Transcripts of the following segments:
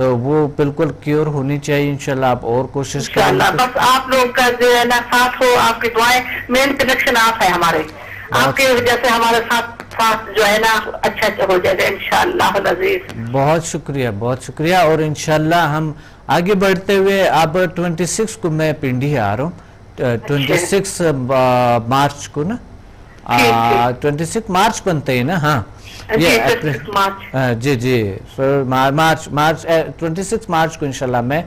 تو وہ بالکل کیور ہونی چاہیے انشاءاللہ. آپ اور کوشش کریں انشاءاللہ. بس آپ لوگ کا جو ہے نا ساتھ ہو, آپ کی دعائیں, مین کنیکشن آپ ہیں ہمارے, آپ کی وجہ سے ہمارے ساتھ جو ہے نا اچھا ہو جائے گا انشاءاللہ العزیز. بہت شکریہ, بہت شکریہ. اور انشاءاللہ ہم آگے بڑھتے ہوئے, اب 26 کو میں پنڈی آ رہا ہوں, 26 مارچ کو نا, 26 مارچ بنتے ہیں نا, ہاں جی جی مارچ 26 مارچ کو انشاءاللہ میں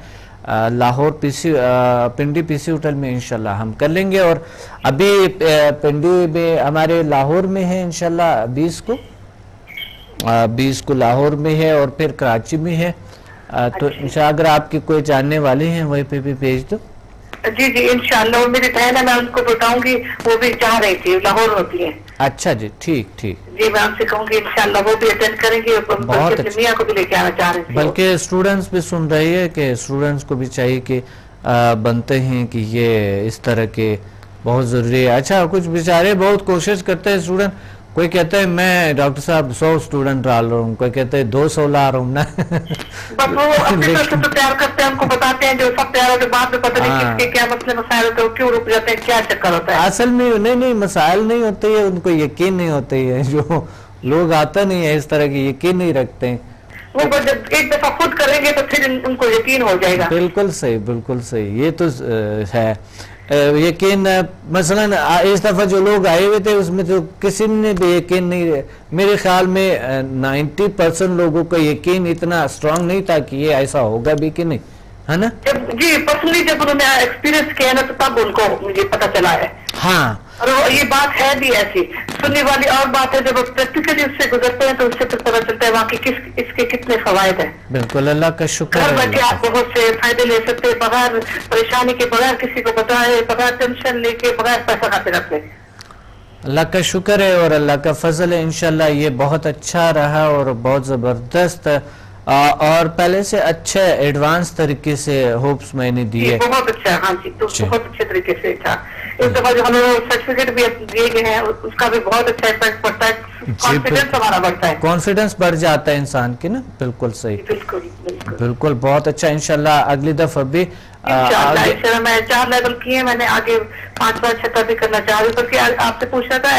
لاہور پنڈی پی سی ہوٹل میں انشاءاللہ ہم کر لیں گے. اور ابھی پنڈی میں ہمارے لاہور میں ہے انشاءاللہ 20 کو لاہور میں ہے, اور پھر کراچی میں ہے. تو انشاءاللہ اگر آپ کی کوئی جاننے والے ہیں وہیں پہ بھی بھیج دو. جی جی انشاءاللہ. اور میری بہن ہے, میں ان کو بتاؤں گی, وہ بھی چاہ رہی تھی, لاہور ہوتی ہے. اچھا جی, ٹھیک ٹھیک. جی میں ان سے کہوں گی انشاءاللہ وہ بھی اٹینڈ کریں گے, بہت اچھا. میاں کو بھی لے کے آنا چاہ رہے تھے. بلکہ اسٹوڈنٹس بھی سن رہی ہے کہ اسٹوڈنٹس کو بھی چاہیے کہ بنتے ہیں کہ یہ اس طرح کے بہت ضروری ہے. اچھا کچھ بیچارے بہت کوشش کرتے ہیں اسٹوڈنٹ, کوئی کہتا ہے میں ڈاکٹر صاحب 100 اسٹوڈنٹ ڈال رہا ہوں, کوئی کہتا ہے 200 لا رہا ہوں نا. بس وہ اپنی طرف سے تو پیار کرتے ہیں, ہم کو بتاتے ہیں جو سب پیاروں کے بعد میں پتہ نہیں کس کے کیا مسئلے مسائل ہوتے ہیں, کیوں رک جاتے ہیں, کیا چکر ہوتا ہے. اصل میں نہیں مسائل نہیں ہوتے ہیں, ان کو یقین نہیں ہوتے ہیں, جو لوگ آتا نہیں ہے اس طرح کی یقین نہیں رکھتے ہیں. وہ جب ایک دفعہ خود کریں گے تو پھر ان کو یقین ہو جائے گا. بالکل صحیح, بالکل صحیح. یہ تو ہے یقین. مثلا اس دفعہ جو لوگ آئے ہوئے تھے اس میں تو کسی نے بھی یقین نہیں, میرے خیال میں 90% لوگوں کا یقین اتنا اسٹرانگ نہیں تھا کہ یہ ایسا ہوگا بھی کہ نہیں, ہے نا. جی پرسنلی جب انہوں نے ایکسپیرینس کیا نا تو تب ان کو مجھے پتا چلا ہے. ہاں, اور یہ بات ہے بھی ایسی سننے والی, اور بات ہے جب پریکٹیکلی اس سے گزرتے ہیں تو اس سے پھر پتا چلتا ہے واقعی اس کے کتنے فوائد ہیں. بالکل, اللہ کا شکر ہے. گھر بیٹھے آپ بہت سے فائدے لے سکتے ہیں, بغیر پریشانی کے, بغیر کسی کو بتائے, بغیر ٹینشن لے کے, بغیر پیسہ کھاتے رکھتے. اللہ کا شکر ہے اور اللہ کا فضل ہے. انشاءاللہ یہ بہت اچھا رہا اور بہت زبردست, اور پہلے سے اچھا ایڈوانس طریقے سے ہوپس میں نے دی ہے. بہت اچھا, ہاں جی, تو بہت اچھے طریقے سے تھا. اس دفعہ جو ہمیں سرٹیفکیٹ بھی دیے گئے ہیں اس کا بھی بہت اچھا افیکٹ پڑتا ہے, کانفیڈنس ہمارا بڑھتا ہے, کانفیڈنس بڑھ جاتا ہے انسان کی نا. بالکل صحیح, بالکل بہت اچھا. انشاءاللہ اگلی دفعہ بھی انشاءاللہ میں 4 لیول کیے ہیں, میں نے آگے 5واں 6واں بھی کرنا چاہ رہی ہوں, بلکہ آپ سے پوچھنا تھا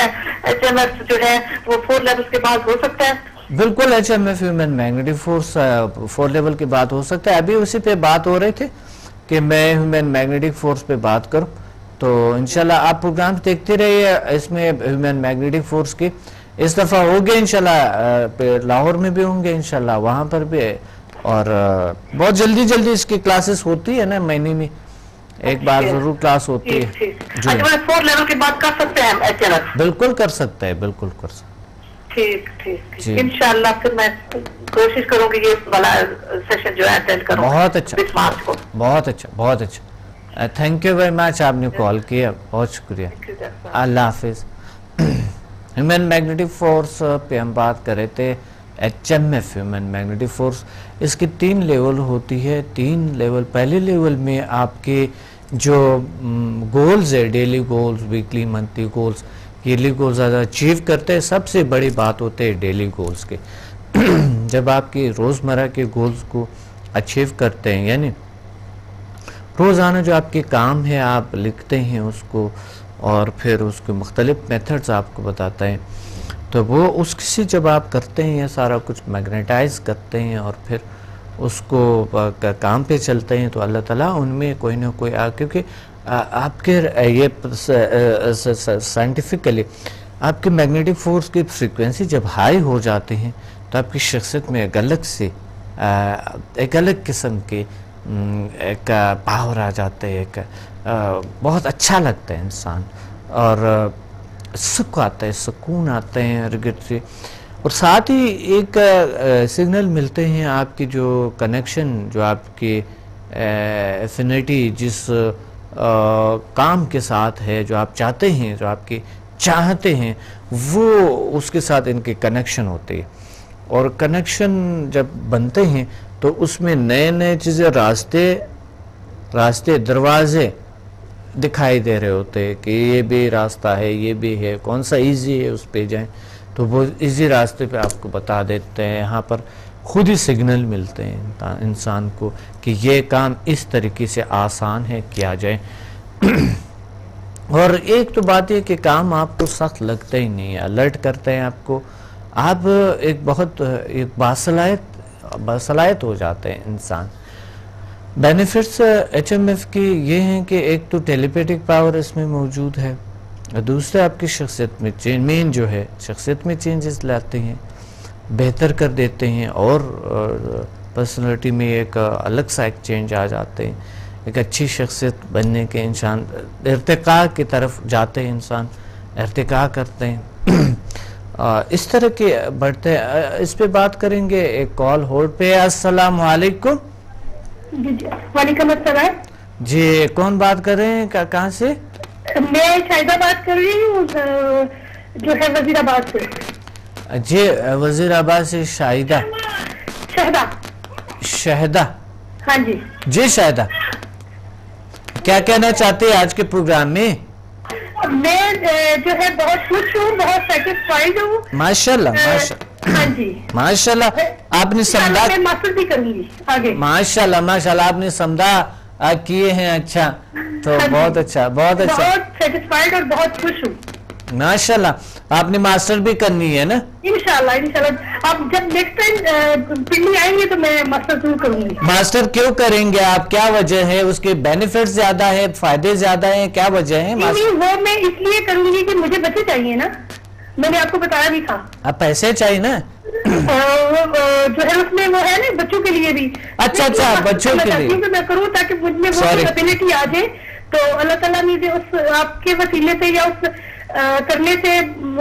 HMF جو ہے وہ 4 لیولز کے بعد ہو سکتا ہے. بالکل, HMF human magnetic force 4 level کی بات ہو سکتا ہے. ابھی اسی پہ بات ہو رہے تھے کہ میں ہیومن میگنیٹک فورس پہ بات کروں, تو انشاءاللہ آپ پروگرام دیکھتے رہیے. اس میں ہیومن میگنیٹک فورس کی اس دفعہ ہوگے انشاءاللہ, لاہور میں بھی ہوں گے انشاءاللہ, وہاں پر بھی, اور بہت جلدی اس کی کلاسز ہوتی ہے نا, مہینے میں ایک بار ضرور کلاس ہوتی ہے. 4 لیول کی بات کر سکتے ہیں HMF. بالکل کر سکتا ہے, بالکل کر سکتا ہے. ٹھیک انشاءاللہ پھر میں کوشش کروں گی یہ والا سیشن جو ہے اٹینڈ کروں. بہت اچھا, بہت اچھا, بہت اچھا. تھینک یو ویری مچ, آپ نے کال کیا, بہت شکریہ. اللہ حافظ. ہیومن میگنیٹک فورس پہ ہم بات کر رہے تھے, HMF ہیومن میگنیٹک فورس. اس کی 3 لیول ہوتی ہے. 3 لیول, پہلے لیول میں آپ کے جو گولز ہے, daily goals, weekly, monthly goals, yearly goals زیادہ اچیو کرتے ہیں. سب سے بڑی بات ہوتے ہیں ڈیلی گولز کے. جب آپ کی روزمرہ کے گولز کو اچیو کرتے ہیں, یعنی روزانہ جو آپ کے کام ہے آپ لکھتے ہیں اس کو, اور پھر اس کے مختلف میتھڈز آپ کو بتاتا ہے, تو وہ اس سے جب آپ کرتے ہیں یہ سارا کچھ میگنیٹائز کرتے ہیں اور پھر اس کو کام پہ چلتے ہیں, تو اللہ تعالیٰ ان میں کوئی نہ کوئی کیونکہ آپ کے یہ سائنٹیفکلی آپ کے میگنیٹک فورس کی فریکوینسی جب ہائی ہو جاتے ہیں تو آپ کی شخصیت میں ایک الگ قسم کے ایک پاور آ جاتے ہیں, ایک بہت اچھا لگتا ہے انسان, اور سکھ آتا ہے, سکون آتے ہیں ارگٹ سے, اور ساتھ ہی ایک سگنل ملتے ہیں آپ کی جو کنیکشن, جو آپ کی ایفینٹی جس کام کے ساتھ ہے, جو آپ چاہتے ہیں, جو آپ کی چاہتے ہیں, وہ اس کے ساتھ ان کے کنیکشن ہوتے ہیں. اور کنیکشن جب بنتے ہیں تو اس میں نئے چیزیں, راستے دروازے دکھائی دے رہے ہوتے ہیں کہ یہ بھی راستہ ہے, یہ بھی ہے, کون سا ایزی ہے اس پہ جائیں, تو وہ ایزی راستے پہ آپ کو بتا دیتے ہیں. یہاں پر خود ہی سگنل ملتے ہیں انسان کو کہ یہ کام اس طریقے سے آسان ہے کیا جائے. اور ایک تو بات یہ کہ کام آپ کو سخت لگتا ہی نہیں ہے, الرٹ کرتے ہیں آپ کو, آپ ایک بہت ایک باصلاحیت ہو جاتے ہیں انسان. بینیفٹس ایچ ایم ایف کی یہ ہیں کہ ایک تو ٹیلیپیٹک پاور اس میں موجود ہے, دوسرا آپ کی شخصیت میں مین جو ہے شخصیت میں چینجز لاتے ہیں, بہتر کر دیتے ہیں, اور پرسنالٹی میں ایک الگ سا ایک چینج آ جاتے ہیں, ایک اچھی شخصیت بننے کے انسان ارتقاء کی طرف جاتے ہیں, انسان ارتقاء کرتے ہیں. اس طرح کے بڑھتے ہیں. اس پہ بات کریں گے, ایک کال ہولڈ پہ. السلام علیکم. وعلیکم السلام. جی کون بات کر رہے ہیں, کہاں سے؟ میں شاہدہ بات کر رہی ہوں جو ہے وزیر آباد سے. جی وزیر آباد سے شاہدہ. شہدہ. ہاں جی. جی شاہدہ, کیا کہنا چاہتے ہیں آج کے پروگرام میں؟ میں جو ہے بہت خوش ہوں, بہت سیٹسفائیڈ ہوں. ماشاءاللہ ہاں جی ماشاءاللہ. آپ نے سمجھا, میں ماسٹر بھی کروں گی آگے. ماشاءاللہ ماشاءاللہ, آپ نے سمجھا کیے ہیں. اچھا تو بہت اچھا, بہت اچھا, بہت سیٹسفائیڈ اور بہت خوش ہوں. ماشاءاللہ. آپ نے ماسٹر بھی کرنی ہے نا؟ انشاءاللہ انشاءاللہ. آپ جب نیکسٹ ٹائم پنڈی آئیں گے تو میں ماسٹر ضرور کروں گی. ماسٹر کیوں کریں گے آپ, کیا وجہ ہے؟ اس کے بینیفٹ زیادہ ہے, فائدے زیادہ ہیں, کیا وجہ ہے؟ وہ میں اس لیے کروں گی کہ مجھے بچے چاہیے نا, میں نے آپ کو بتایا بھی تھا. آپ پیسے چاہیے نا جو ہے اس میں وہ ہے نا بچوں کے لیے بھی. اچھا اچھا, بچوں کے لیے میں کروں تاکہ مجھ میں وہ کیپیبلٹی آ جائے, تو اللہ تعالیٰ مجھے اس آپ کے وسیلے سے یا اس کرنے سے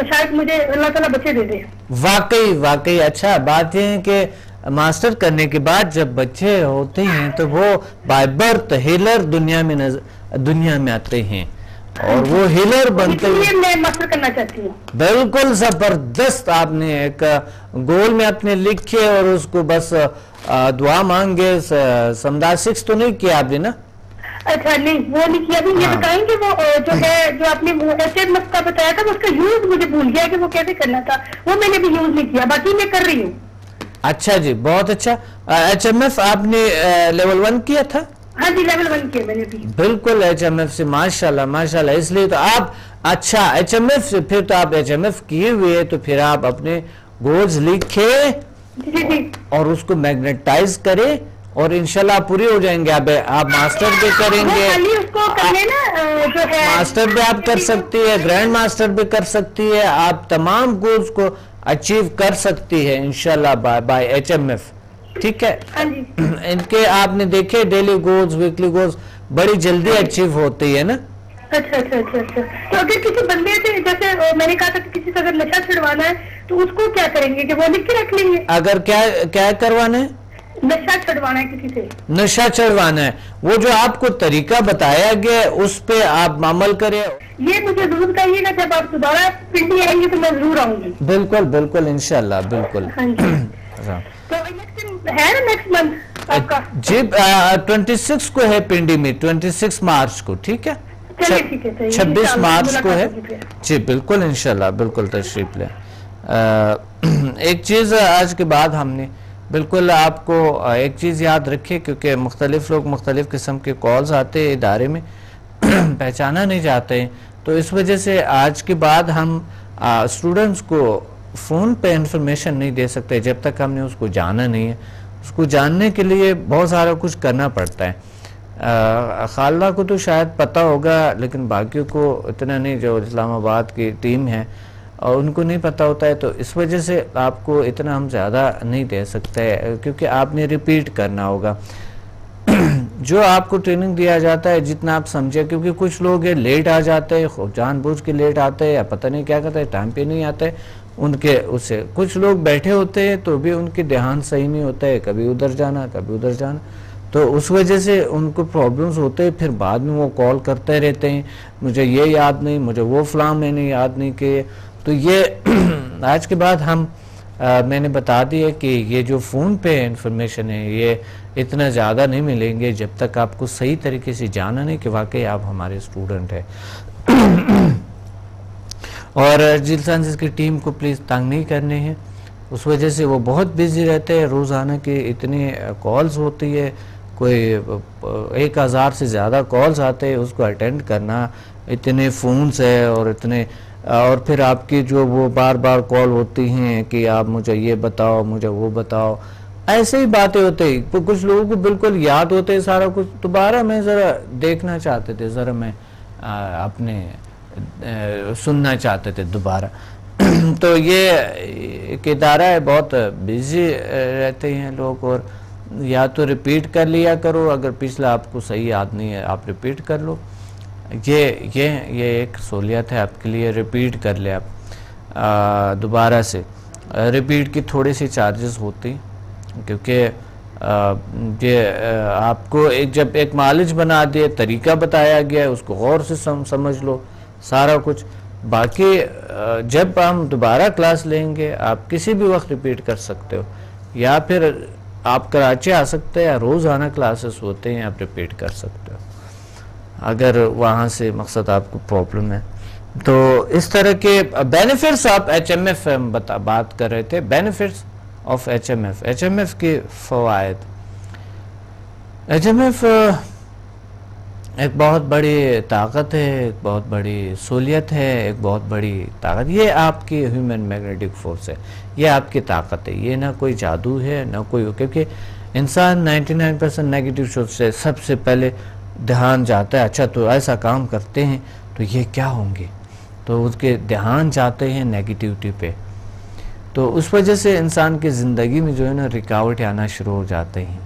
شاید مجھے اللہ تعالیٰ بچے دے دے. واقعی اچھا بات یہ ہے کہ ماسٹر کرنے کے بعد جب بچے ہوتے ہیں تو وہ بائی برتھ ہیلر دنیا میں آتے ہیں, اور وہ ہیلر بنتے ہیں. میں ماسٹر کرنا چاہتی ہوں. بالکل زبردست. آپ نے ایک گول میں اپنے لکھے اور اس کو بس دعا مانگے. سمدھا 6 تو نہیں کیا آپ نے نا؟ اچھا نہیں, وہ نہیں کیا. یہ بتائیں کہ وہ جو ہے جو آپ نے ایچ ایم ایف کا بتایا تھا اس کا یوز مجھے بھول گیا کہ وہ کیسے کرنا تھا, وہ میں نے بھی یوز نہیں کیا, باقی میں کر رہی ہوں. اچھا جی بہت اچھا. ایچ ایم ایف آپ نے لیول 1 کیا تھا؟ ہاں جی لیول 1 کیا میں نے بھی. بالکل ایچ ایم ایف سے ماشاءاللہ ماشاءاللہ. اس لیے تو آپ اچھا ایچ ایم ایف سے, پھر تو آپ ایچ ایم ایف کیے ہوئے, تو پھر آپ اپنے گولز لکھے اور اس کو میگنیٹائز کرے اور انشاءاللہ پوری ہو جائیں گے. آپ ماسٹر بھی کریں گے, ماسٹر بھی آپ کر سکتی ہے, گرینڈ ماسٹر بھی کر سکتی ہے, آپ تمام گولز کو اچیو کر سکتی ہے انشاءاللہ بائی ایچ ایم ایف. ٹھیک ہے, ان کے آپ نے دیکھے ڈیلی گولز ویکلی گولز بڑی جلدی اچیو ہوتی ہے نا. اچھا اچھا اچھا اچھا. تو اگر کسی بندے سے جیسے میں نے کہا تھا کہ کسی سے اگر نشہ چھڑوانا ہے تو اس کو کیا کریں گے کہ وہ لکھ کے رکھ لیں گے؟ اگر کیا کروانا ہے؟ نشہ چھڑوانا ہے کسی سے. نشہ چھڑوانا ہے, وہ جو آپ کو طریقہ بتایا گیا اس پہ آپ عمل کریں. یہ مجھے ضرور بتائیے گا, جب آپ دوبارہ پنڈی آئیں گے تو میں ضرور آؤں گی. بالکل بالکل انشاءاللہ بالکل. تو ہے نا نیکسٹ منتھ آپ کا؟ جی 26 کو ہے پنڈی میں, 26 مارچ کو. ٹھیک ہے, 26 مارچ کو ہے. جی بالکل انشاءاللہ بالکل تشریف لیں. ایک چیز آج کے بعد ہم نے بالکل آپ کو ایک چیز یاد رکھے, کیونکہ مختلف لوگ مختلف قسم کے کالز آتے ہیں ادارے میں, پہچانا نہیں جاتے ہیں, تو اس وجہ سے آج کے بعد ہم اسٹوڈنٹس کو فون پہ انفارمیشن نہیں دے سکتے جب تک ہم نے اس کو جانا نہیں ہے. اس کو جاننے کے لیے بہت سارا کچھ کرنا پڑتا ہے. خالدہ کو تو شاید پتہ ہوگا, لیکن باقیوں کو اتنا نہیں, جو اسلام آباد کی ٹیم ہے اور ان کو نہیں پتہ ہوتا ہے, تو اس وجہ سے آپ کو اتنا ہم زیادہ نہیں دے سکتے, کیونکہ آپ نے ریپیٹ کرنا ہوگا. جو آپ کو ٹریننگ دیا جاتا ہے جتنا آپ سمجھے, کیونکہ کچھ لوگ لیٹ آ جاتے ہیں, جان بوجھ کے لیٹ آتے ہیں یا پتہ نہیں کیا کرتے ہیں, ٹائم پہ نہیں آتے ان کے اس سے. کچھ لوگ بیٹھے ہوتے ہیں تو بھی ان کے دھیان صحیح نہیں ہوتا ہے, کبھی ادھر جانا کبھی ادھر جانا, تو اس وجہ سے ان کو پرابلمز ہوتے ہیں. پھر بعد میں وہ کال کرتے رہتے ہیں, مجھے یہ یاد نہیں, مجھے وہ فلاں میں نے یاد نہیں کیے. تو یہ آج کے بعد میں نے بتا دیا کہ یہ جو فون پہ انفارمیشن ہے یہ اتنا زیادہ نہیں ملیں گے جب تک آپ کو صحیح طریقے سے جانا نہیں کہ واقعی آپ ہمارے اسٹوڈنٹ ہیں. اور جلسہ کی ٹیم کو پلیز تنگ نہیں کرنے ہیں, اس وجہ سے وہ بہت بیزی رہتے ہیں. روزانہ کی اتنی کالز ہوتی ہے, کوئی 1000 سے زیادہ کالز آتے ہیں, اس کو اٹینڈ کرنا, اتنے فونز ہے اور اتنے, اور پھر آپ کی جو وہ بار بار کال ہوتی ہیں کہ آپ مجھے یہ بتاؤ, مجھے وہ بتاؤ, ایسے ہی باتیں ہوتے ہیں. کچھ لوگوں کو بالکل یاد ہوتے ہیں سارا کچھ. دوبارہ میں ذرا دیکھنا چاہتے تھے, ذرا میں اپنے سننا چاہتے تھے دوبارہ. تو یہ ایک ادارہ ہے, بہت بیزی رہتے ہیں لوگ, اور یا تو ریپیٹ کر لیا کرو, اگر پچھلا آپ کو صحیح یاد نہیں ہے آپ ریپیٹ کر لو. یہ ایک سہولیت ہے آپ کے لیے, ریپیٹ کر لیں آپ دوبارہ سے. ریپیٹ کی تھوڑی سی چارجز ہوتی, کیونکہ یہ آپ کو جب ایک معالج بنا دیا, طریقہ بتایا گیا ہے, اس کو غور سے سمجھ لو سارا کچھ. باقی جب ہم دوبارہ کلاس لیں گے آپ کسی بھی وقت ریپیٹ کر سکتے ہو, یا پھر آپ کراچی آ سکتے ہیں, یا روزانہ کلاسز ہوتے ہیں آپ ریپیٹ کر سکتے ہو, اگر وہاں سے مقصد آپ کو پرابلم ہے. تو اس طرح کے بینیفٹس آپ ایچ ایم ایف بات کر رہے تھے, benefits of H M F, H M F کے فوائد. ایچ ایم ایف ایک بہت بڑی طاقت ہے, ایک بہت بڑی سہولیت ہے, ایک بہت بڑی طاقت. یہ آپ کی ہیومن میگنیٹک فورس ہے, یہ آپ کی طاقت ہے, یہ نہ کوئی جادو ہے نہ کوئی, کیونکہ انسان 99% نیگیٹو سوچتے, سب سے پہلے دھیان جاتا ہے اچھا تو ایسا کام کرتے ہیں تو یہ کیا ہوں گے, تو اس کے دھیان جاتے ہیں نیگیٹیوٹی پہ. تو اس وجہ سے انسان کی زندگی میں جو ہے نا رکاوٹ آنا شروع ہو جاتے ہیں.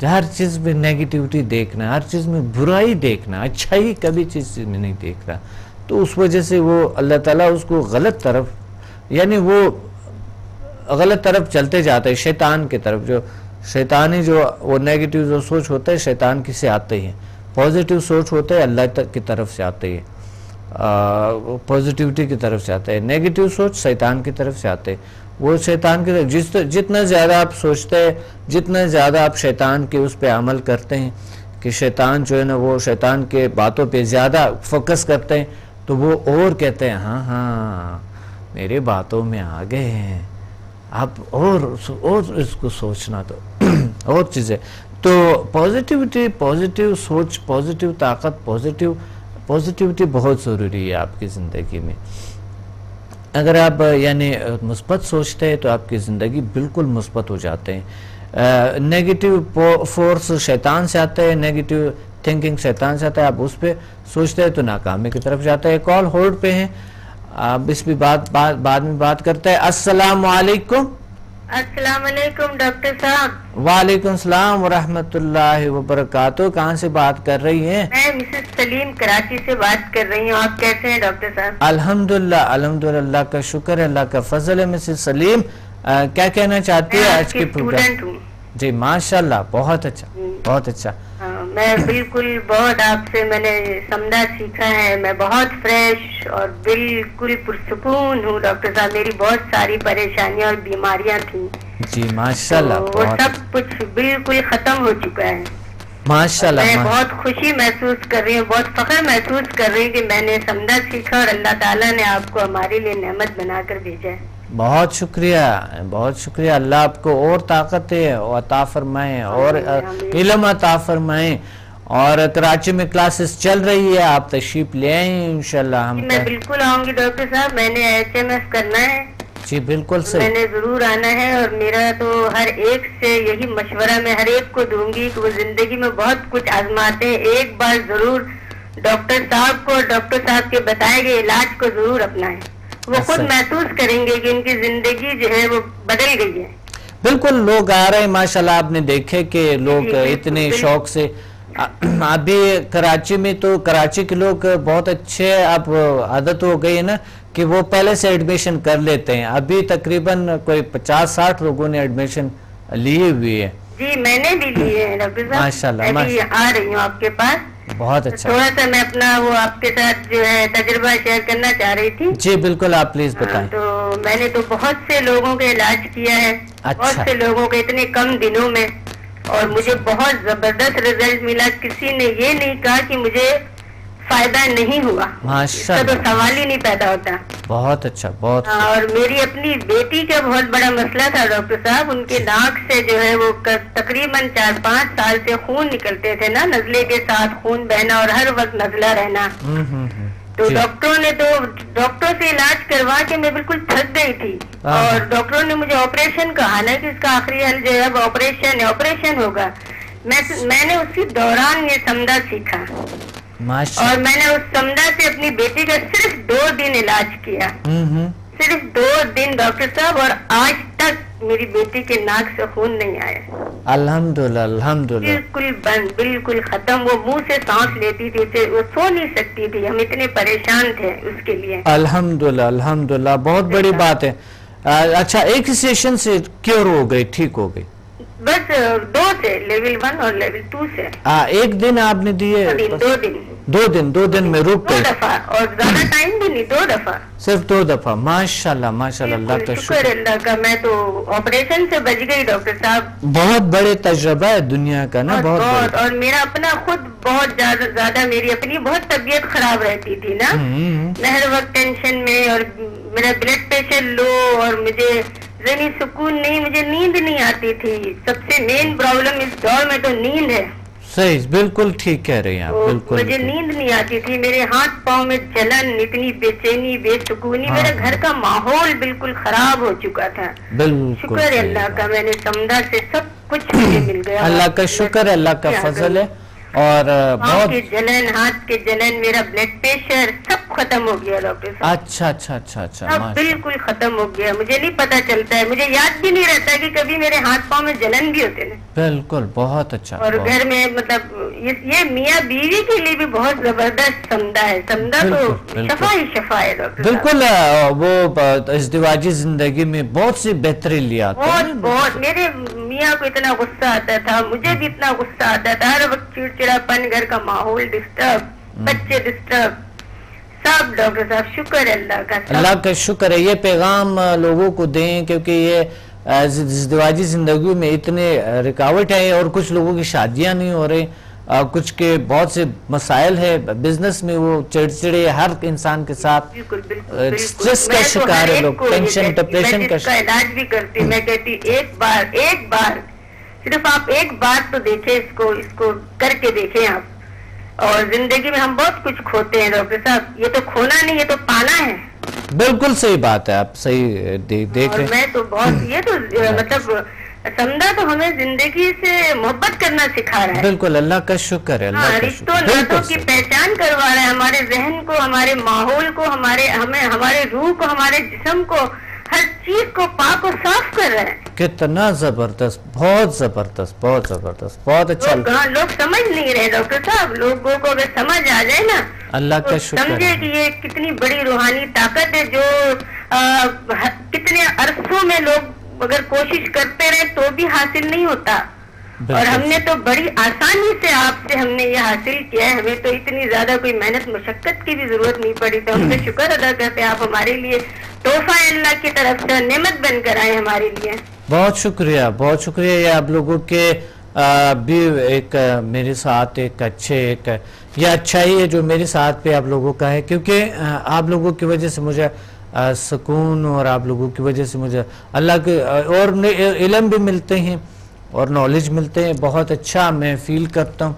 ہر چیز میں نیگیٹیوٹی دیکھنا, ہر چیز میں برائی دیکھنا, اچھائی کبھی چیز میں نہیں دیکھ رہا. تو اس وجہ سے وہ اللہ تعالیٰ اس کو غلط طرف, یعنی وہ غلط طرف چلتے جاتے ہیں, شیطان کی طرف. جو شیطانی جو وہ نیگیٹیو جو سوچ ہوتا ہے شیطان کی سے آتے ہیں, پازیٹیو سوچ ہوتا ہے اللہ کی طرف سے آتے ہیں, پازیٹیوٹی کی طرف سے آتے ہیں. نیگیٹیو سوچ شیطان کی طرف سے آتے ہیں. وہ شیطان کی جتنا زیادہ آپ سوچتے ہیں, جتنا زیادہ آپ شیطان کے اس پہ عمل کرتے ہیں, کہ شیطان جو ہے نا وہ شیطان کے باتوں پہ زیادہ فوکس کرتے ہیں, تو وہ اور کہتے ہیں ہاں میرے باتوں میں آ گئے ہیں, آپ اور اس کو سوچنا, تو اور چیزیں. تو پازیٹیوٹی, پازیٹیو سوچ, پازیٹیو طاقت, پازیٹیوٹی بہت ضروری ہے آپ کی زندگی میں. اگر آپ یعنی مثبت سوچتے ہیں تو آپ کی زندگی بالکل مثبت ہو جاتے ہیں. نیگیٹیو فورس شیطان سے آتے ہیں, نیگیٹیو تھنکنگ شیطان سے آتا ہے, آپ اس پہ سوچتے ہیں تو ناکامی کی طرف جاتے ہیں. کال ہولڈ پہ ہیں, آپ اس بھی بعد میں بات کرتے ہیں. السلام علیکم. السلام علیکم ڈاکٹر صاحب. وعلیکم السلام ورحمۃ اللہ وبرکاتہ. کہاں سے بات کر رہی ہیں؟ میں مسز سلیم کراچی سے بات کر رہی ہوں. آپ کیسے ہیں ڈاکٹر صاحب؟ الحمدللہ, اللہ کا شکر ہے, اللہ کا فضل ہے. مسز سلیم کیا کہنا چاہتی ہے آج کے پروگرام؟ جی ماشاءاللہ, بہت اچھا, بہت اچھا. میں بالکل بہت آپ سے میں نے سمجھا سیکھا ہے. میں بہت فریش اور بالکل پرسکون ہوں ڈاکٹر صاحب. میری بہت ساری پریشانیاں اور بیماریاں تھیں. جی ماشاءاللہ, وہ سب کچھ بالکل ختم ہو چکا ہے ماشاءاللہ. میں بہت خوشی محسوس کر رہی ہوں, بہت فخر محسوس کر رہی ہوں کہ میں نے سمجھا سیکھا اور اللہ تعالیٰ نے آپ کو ہمارے لیے نعمت بنا کر بھیجا ہے. بہت شکریہ, بہت شکریہ. اللہ آپ کو اور طاقت عطا فرمائیں اور علم عطا فرمائیں. اور کراچی میں کلاسز چل رہی ہے, آپ تشریف لے آئیں انشاءاللہ. میں بالکل آؤں گی ڈاکٹر صاحب. میں نے ایچ ایم ایف کرنا ہے. جی بالکل صحیح, میں نے ضرور آنا ہے. اور میرا تو ہر ایک سے یہی مشورہ میں ہر ایک کو دوں گی کہ وہ زندگی میں بہت کچھ آزماتے ہیں, ایک بار ضرور ڈاکٹر صاحب کو, ڈاکٹر صاحب کے بتائے گئے علاج کو ضرور اپنائیں. وہ خود محسوس کریں گے کہ ان کی زندگی جو ہے وہ بدل گئی ہے. بالکل. لوگ آ رہے ہیں ماشاءاللہ, آپ نے دیکھے کہ لوگ اتنے شوق سے. ابھی کراچی میں تو کراچی کے لوگ بہت اچھے, اب عادت ہو گئی ہے نا کہ وہ پہلے سے ایڈمیشن کر لیتے ہیں. ابھی تقریباً کوئی 50-60 لوگوں نے ایڈمیشن لیے ہوئی ہے. جی میں نے بھی لیے ہیں ڈاکٹر صاحب. ماشاءاللہ, میں آ رہی ہوں آپ کے پاس. بہت اچھا. تھوڑا سا میں اپنا وہ آپ کے ساتھ جو ہے تجربہ شیئر کرنا چاہ رہی تھی. جی بالکل, آپ پلیز بتائیں. تو میں نے تو بہت سے لوگوں کا علاج کیا ہے, بہت سے لوگوں کے اتنے کم دنوں میں, اور مجھے بہت زبردست رزلٹ ملا. کسی نے یہ نہیں کہا کہ مجھے فائدہ نہیں ہوا، ماشاء اس کا تو اللہ، سوال ہی نہیں پیدا ہوتا۔ بہت اچھا، بہت اور میری اپنی بیٹی کا بہت بڑا مسئلہ تھا ڈاکٹر صاحب، ان کے ناک سے جو ہے وہ تقریباً 4-5 سال سے خون نکلتے تھے نا، نزلے کے ساتھ خون بہنا اور ہر وقت نزلہ رہنا۔ تو ڈاکٹروں سے علاج کروا کے میں بالکل تھک گئی تھی، اور ڈاکٹروں نے مجھے آپریشن کہا نا کہ اس کا آخری حل جو ہے وہ آپریشن ہوگا۔ میں نے اسی دوران یہ سمدہ سیکھا، اور میں نے اس سمدہ سے اپنی بیٹی کا صرف 2 دن علاج کیا، صرف 2 دن ڈاکٹر صاحب، اور آج تک میری بیٹی کے ناک سے خون نہیں آیا۔ الحمدللہ، الحمدللہ، بالکل بند، بالکل ختم۔ وہ منہ سے سانس لیتی تھی، وہ سو نہیں سکتی تھی، ہم اتنے پریشان تھے اس کے لیے۔ الحمدللہ، الحمدللہ، بہت بڑی بات ہے۔ اچھا، ایک سیشن سے کیور ہو گئی، ٹھیک ہو گئی؟ بس 2 سے، لیول 1 اور لیول 2 سے۔ ایک دن آپ نے دیے؟ 2 دن میں رک گئی؟ 2 دفعہ، اور زیادہ ٹائم بھی نہیں، 2 دفعہ، صرف 2 دفعہ۔ ماشاءاللہ، ماشاءاللہ، اللہ کا شکر اللہ کا۔ میں تو آپریشن سے بچ گئی ڈاکٹر صاحب۔ بہت بڑے تجربہ ہے دنیا کا نا، بہت۔ اور میرا اپنا خود بہت زیادہ میری اپنی بہت طبیعت خراب رہتی تھی نا، میں ہر وقت ٹینشن میں، اور میرا بلڈ پریشر لو، اور مجھے ذہنی سکون نہیں، مجھے نیند نہیں آتی تھی۔ سب سے مین پرابلم اس دور میں تو نیند ہے۔ صحیح، بالکل ٹھیک کہہ رہی ہیں آپ، بالکل۔ مجھے نیند نہیں آتی تھی، میرے ہاتھ پاؤں میں جلن، اتنی بے چینی، بے سکونی، میرے گھر کا ماحول بالکل خراب ہو چکا تھا۔ شکر اللہ کا، میں نے سمدہ سے سب کچھ مجھے مل گیا۔ اللہ کا شکر ہے، اللہ کا فضل ہے۔ اور پاؤں کی جلن، ہاتھ کے جلن، میرا بلڈ پریشر سب ختم ہو گیا ڈاکٹر صاحب۔ اچھا اچھا اچھا اچھا، سب بالکل ختم ہو گیا، مجھے نہیں پتا چلتا ہے، مجھے یاد بھی نہیں رہتا کہ کبھی میرے ہاتھ پاؤں میں جلن بھی ہوتے ہیں۔ بالکل، بہت اچھا۔ اور گھر میں مطلب یہ میاں بیوی کے لیے بھی بہت زبردست سمدہ ہے، سمدہ تو شفا ہی شفا ہے ڈاکٹر صاحب۔ بالکل، وہ ازدواجی زندگی میں بہت سی بہتری لے آتے ہیں۔ بہت میرے میاں کو اتنا غصہ آتا تھا، مجھے بھی اتنا غصہ آتا تھا، ہر وقت چڑچڑاپن، گھر کا ماحول ڈسٹرب، بچے ڈسٹرب، سب ڈاکٹر صاحب شکر اللہ کا۔ اللہ کا شکر ہے، یہ پیغام لوگوں کو دیں، کیونکہ یہ ازدواجی زندگی میں اتنے رکاوٹ ہے، اور کچھ لوگوں کی شادیاں نہیں ہو رہی، کچھ کے بہت سے مسائل ہے، بزنس میں وہ چڑچڑے ہر انسان کے ساتھ، اسٹریس کا شکار ہے لوگ، ٹینشن، ڈپریشن کا شکار۔ علاج بھی کرتی، میں کہتی ایک بار صرف آپ ایک بار تو دیکھیں، اس کو کر کے دیکھیں آپ۔ اور زندگی میں ہم بہت کچھ کھوتے ہیں ڈاکٹر صاحب، یہ تو کھونا نہیں، یہ تو پانا ہے۔ بالکل صحیح بات ہے، آپ صحیح دیکھ رہے ہیں۔ میں تو بہت، یہ تو مطلب سمدہ تو ہمیں زندگی سے محبت کرنا سکھا رہا ہے۔ بالکل، اللہ کا شکر ہے، اللہ کا رشتوں ناتوں کی پہچان کروا رہا ہے، ہمارے ذہن کو، ہمارے ماحول کو، ہمارے روح کو، ہمارے جسم کو، ہر چیز کو پاک و صاف کر رہا ہے۔ کتنا زبردست، بہت زبردست، بہت زبردست، بہت اچھا۔ لوگ سمجھ نہیں رہے ڈاکٹر صاحب، لوگوں کو اگر سمجھ آ جائے نا، اللہ کا شکر ہے، سمجھے کہ یہ کتنی بڑی روحانی طاقت ہے، جو کتنے عرصوں میں لوگ اگر کوشش کرتے رہے تو بھی حاصل نہیں ہوتا، اور ہم نے تو بڑی آسانی سے آپ سے ہم نے یہ حاصل کیا ہے، ہمیں تو اتنی زیادہ کوئی محنت مشقت کی بھی ضرورت نہیں پڑی، تو ہم سے شکر ادا کرتے ہیں، آپ ہمارے لیے تحفہ اللہ کی طرف سے نعمت بن کر آئے ہمارے لیے۔ بہت شکریہ، بہت شکریہ۔ یہ آپ لوگوں کے بھی ایک میرے ساتھ ایک یہ اچھائی ہے جو میرے ساتھ پہ آپ لوگوں کا ہے، کیونکہ آپ لوگوں کی وجہ سے مجھے سکون، اور آپ لوگوں کی وجہ سے مجھے اللہ کے اور علم بھی ملتے ہیں اور نالج ملتے ہیں، بہت اچھا میں فیل کرتا ہوں۔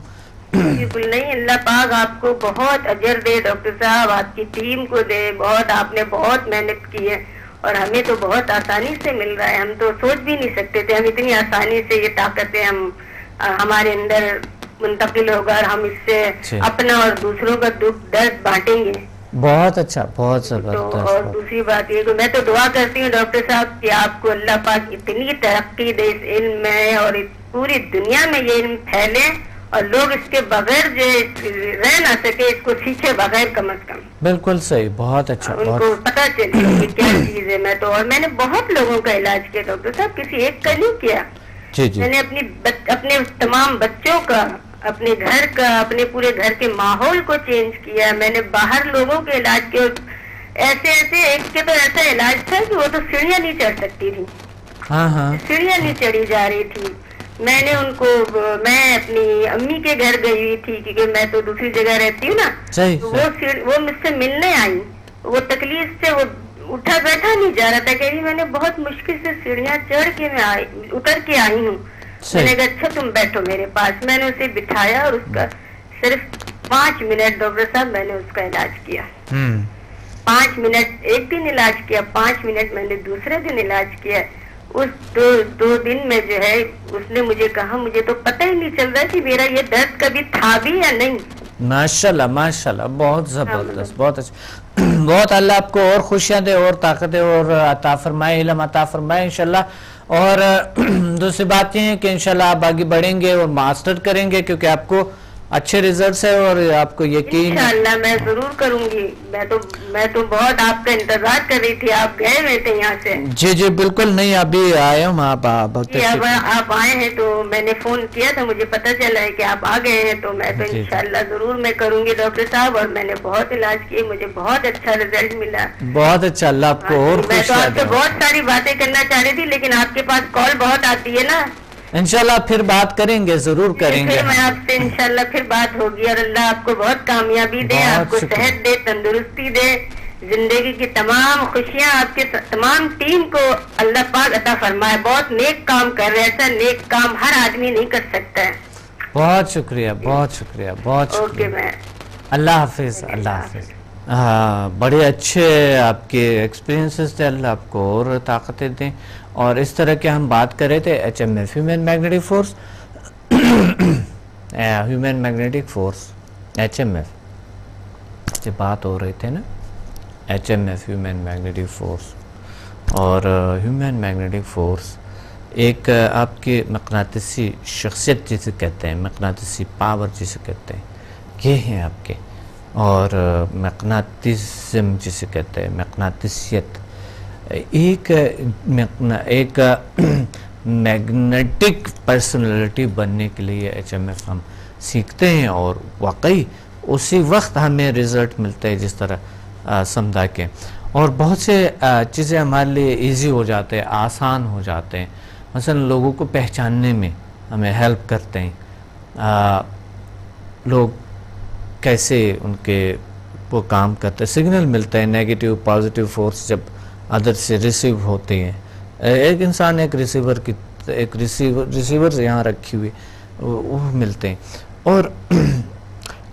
بالکل نہیں، اللہ پاک آپ کو بہت اجر دے ڈاکٹر صاحب، آپ کی ٹیم کو دے، بہت آپ نے بہت محنت کی ہے، اور ہمیں تو بہت آسانی سے مل رہا ہے، ہم تو سوچ بھی نہیں سکتے تھے ہم اتنی آسانی سے یہ طاقتیں ہمارے اندر منتقل ہوگا، اور ہم اس سے اپنا اور دوسروں کا دکھ درد بانٹیں گے۔ بہت اچھا، بہت زبردست۔ اور دوسری بات یہ کہ میں تو دعا کرتی ہوں ڈاکٹر صاحب کہ آپ کو اللہ پاک اتنی ترقی دے اس علم میں، اور پوری دنیا میں یہ علم پھیلے، اور لوگ اس کے بغیر جو رہ نہ سکے، اس کو سیکھے بغیر کم از کم۔ بالکل صحیح، بہت اچھا، ان کو پتہ چلے کہ کیا چیز ہے۔ میں نے بہت لوگوں کا علاج کیا ڈاکٹر صاحب، کسی ایک کا نہیں کیا، میں نے اپنے تمام بچوں کا، اپنے گھر کا، اپنے پورے گھر کے ماحول کو چینج کیا، میں نے باہر لوگوں کے علاج کیا، ایسے ایک کے تو ایسا علاج تھا کہ وہ تو سیڑھیاں نہیں چڑھ سکتی تھی، سیڑھیاں نہیں چڑھی جا رہی تھی، میں نے ان کو میں اپنی امی کے گھر گئی ہوئی تھی کیونکہ میں تو دوسری جگہ رہتی ہوں نا. وہ مجھ سے ملنے آئی. وہ تکلیف سے وہ اٹھا بیٹھا نہیں جا رہا تھا. کہہ رہی میں نے بہت مشکل سے سیڑھیاں چڑھ کے میں اتر کے آئی ہوں. میں نے کہا اچھا تم بیٹھو میرے پاس. میں نے اسے بٹھایا اور اس کا صرف 5 منٹ ڈاکٹر صاحب میں نے اس کا علاج کیا. 5 منٹ ایک دن علاج کیا, 5 منٹ میں نے دوسرے دن علاج کیا. اس 2 دن میں جو ہے اس نے مجھے کہا مجھے تو پتہ ہی نہیں چل رہا کہ میرا یہ درد کبھی تھا بھی یا نہیں. ماشاءاللہ ماشاءاللہ, بہت زبردست, بہت اچھا. بہت اللہ آپ کو اور خوشیاں دے اور طاقتیں اور عطا فرمائے, علم عطا فرمائے انشاءاللہ. اور دوسری بات یہ ہے کہ انشاءاللہ آپ آگے بڑھیں گے اور ماسٹر کریں گے کیونکہ آپ کو اچھے ریزلٹس ہے اور آپ کو یقین. انشاءاللہ میں ضرور کروں گی. میں تو بہت آپ کا انتظار کر رہی تھی. آپ گئے ہوئے تھے یہاں سے؟ جی جی بالکل نہیں, ابھی آئے ہوں. آپ آئے ہیں تو میں نے فون کیا تھا, مجھے پتہ چلا ہے کہ آپ آ گئے ہیں. تو میں تو انشاءاللہ ضرور میں کروں گی ڈاکٹر صاحب. اور میں نے بہت علاج کیے, مجھے بہت اچھا رزلٹ ملا. بہت اچھا, اللہ آپ کو اور میں تو آپ سے بہت ساری باتیں کرنا چاہ رہی تھی لیکن آپ کے پاس کال بہت آتی ہے نا. انشاءاللہ پھر بات کریں گے, ضرور کریں گے. میں آپ سے انشاءاللہ پھر بات ہوگی. اور اللہ آپ کو بہت کامیابی دے, آپ کو صحت دے, تندرستی دے, زندگی کی تمام خوشیاں آپ کے تمام ٹیم کو اللہ پاک عطا فرمائے. بہت نیک کام کر رہے ہیں, ایسا نیک کام ہر آدمی نہیں کر سکتا ہے. بہت شکریہ, بہت شکریہ, بہت شکریہ. اوکے, اللہ حافظ, اللہ حافظ. ہاں, بڑے اچھے آپ کے ایکسپیرینسز تھے, اللہ آپ کو اور طاقتیں دیں. اور اس طرح کے ہم بات کر رہے تھے HMF human magnetic force, human magnetic force HMF سے بات ہو رہی تھے نا. HMF ہیومن میگنیٹک فورس, اور ہیومن میگنیٹک فورس ایک آپ کی مقناطیسی شخصیت جسے کہتے ہیں, مقناطیسی پاور جسے کہتے ہیں, یہ ہیں آپ کے. اور مقناطیسم جسے کہتے ہیں, مقناطیسیت, ایک میگنیٹک پرسنالٹی بننے کے لیے HMF ہم سیکھتے ہیں. اور واقعی اسی وقت ہمیں رزلٹ ملتے ہیں جس طرح سمجھا کے. اور بہت سے چیزیں ہمارے لیے ایزی ہو جاتے ہیں, آسان ہو جاتے ہیں. مثلا لوگوں کو پہچاننے میں ہمیں ہیلپ کرتے ہیں. لوگ کیسے ان کے وہ کام کرتے ہیں, سگنل ملتا ہے نیگیٹیو پازیٹیو فورس جب ادر سے ریسیو ہوتے ہیں. ایک انسان ایک ریسیور یہاں رکھی ہوئی وہ ملتے ہیں. اور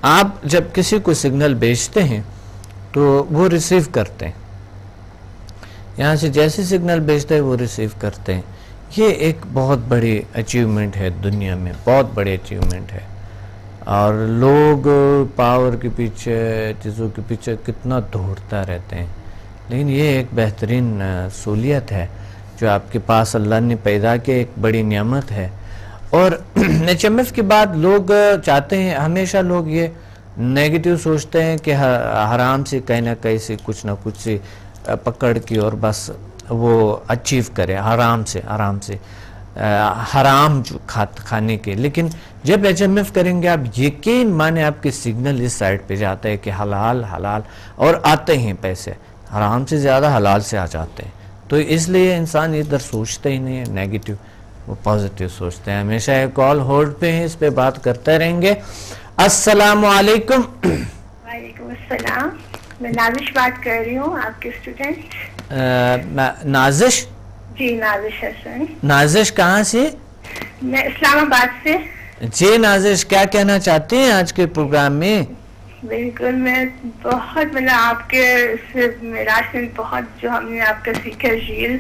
آپ جب کسی کو سگنل بھیجتے ہیں تو وہ ریسیو کرتے ہیں, یہاں سے جیسے سگنل بھیجتے ہیں وہ ریسیو کرتے ہیں. یہ ایک بہت بڑی اچیومنٹ ہے دنیا میں, بہت بڑی اچیومنٹ ہے. اور لوگ پاور کے پیچھے, چیزوں کے پیچھے کتنا دوڑتا رہتے ہیں, لیکن یہ ایک بہترین سہولیت ہے جو آپ کے پاس اللہ نے پیدا کی, ایک بڑی نعمت ہے. اور HMF کے بعد لوگ چاہتے ہیں, ہمیشہ لوگ یہ نیگیٹیو سوچتے ہیں کہ حرام سے کہیں نہ کہیں سے کچھ نہ کچھ سے پکڑ کی اور بس وہ اچیو کرے حرام سے حرام کھانے کے. لیکن جب HMF کریں گے آپ یقین مانے آپ کے سگنل اس سائڈ پہ جاتا ہے کہ حلال حلال, اور آتے ہیں پیسے, حرام سے زیادہ حلال سے آ جاتے ہیں. تو اس لیے انسان ادھر سوچتے ہی نہیں ہے نیگیٹیو, وہ پازیٹیو سوچتے ہیں. ہمیشہ ایک کال ہولڈ پہ ہیں, اس پہ بات کرتے رہیں گے. السلام علیکم. وعلیکم السلام, میں نازش بات کر رہی ہوں, آپ کے اسٹوڈنٹ. نازش؟ جی نازش حسن. نازش کہاں سے؟ میں اسلام آباد سے. جی نازش, کیا کہنا چاہتے ہیں آج کے پروگرام میں؟ بالکل, میں بہت آپ کے معراج میں بہت جو ہم نے آپ کا سیکھا جیل,